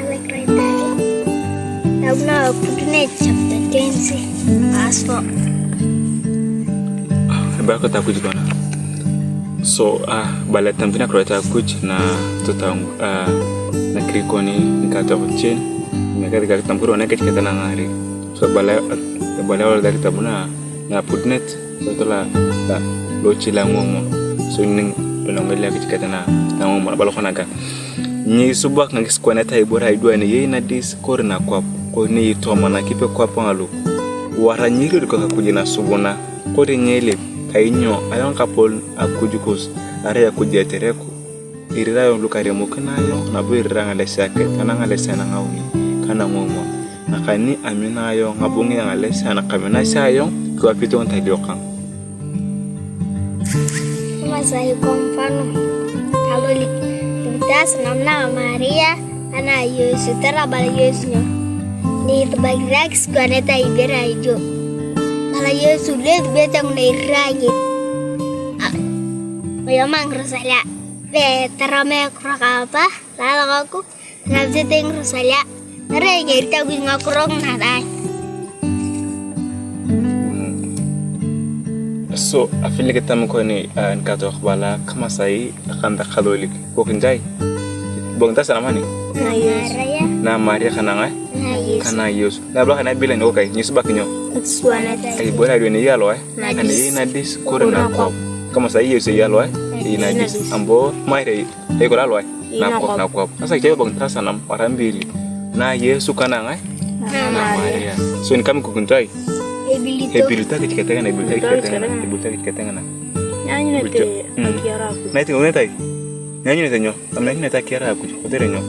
like right there. Now put in chapter 20. Ask for. Baraka takuji bana. So bala tamtina kurata kuj na tutang na krikoni nikata kuchen nikata tamkuru na katika ngari. So bala wala dari tabuna na putnet so tola la lochi la ngomo. So ning longolia katika na ngomo bala khona ka. Ni subak ngis kwana tai bora idwa ni yina dis korna kwa ko ni toma na kipe kwa pangalo. Waranyiri ko kakujina subona ko nyele kainyo ayon kapol akujukos are yakujia tereko irira yon lukare mukanayo na bo irira ngale sake kana ngale sana ngawni kana ngomo nakani amina yo ngabungi ngale sana kamina sayo kwa pito ntajoka Masai kwa mfano kaloli bitas namna Maria ana Yesu terabala Yesu ni tbagrax kwa neta ibera ijo Mala Yesu lihat betang nairangi. Bayamang Rosalia. Betarame kurang apa? Lalu aku nabzi teng Rosalia. Nare gerita gue ngakurong nadai. So afili kita mukoni nkato akbala kama sai akanda Katolik. Bukan jai. Bukan tas nama ni. Na Maria kananga. Kana Yesu. Na belakang nabi lain okai. Yesus bakinyo. Ay bona dweni yalo ani na dis korona ko kama sa Yesu yalo ina dis ambo maire ay ko lalo na ko asa ke bang tasa nam parambili na Yesu kana na Maria so ni kami ko kuntai ebilita ke kitanga na ebilita ke kitanga na nyanyi nete akiaraku na tingo netai nyanyi nete nyo amna ni neta kiaraku ko tere nyo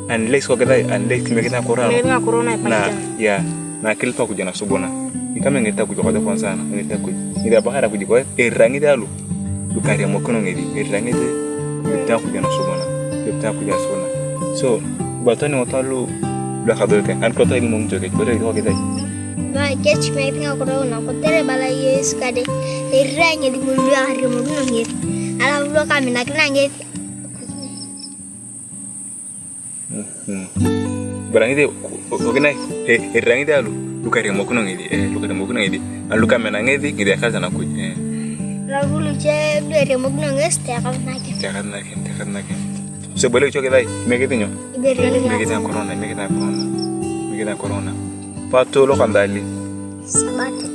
an lex ko kadai an lex me kita corona na ya na kilpa kujana subona kama ngeta kujoka kwa sana ngeta ku ngira bahara kujiko rangi dalu lukari mokono ngedi rangi de ngeta kujana subona ngeta kujana subona so batani otalu la khadolke an kota ilmu mjoge bore ko gedai ba ketch me pinga corona ko tere bala Yesu kade rangi di mundu hari mokono ngedi ala ulo kamina kina ngedi barangi de ogenai rangi dalu lukari mokono ngedi lukari mokono ngedi aluka mena ngedi ngedi akaza na ku Ragulu che bere mokono ngesti takana ke so bole choke dai megeti nyo megeti corona pato lo kandali sabato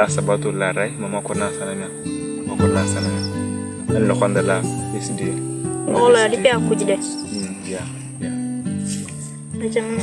sabato la rai mama kona sana lo kandala isdi ola lipe akujide ya Jangan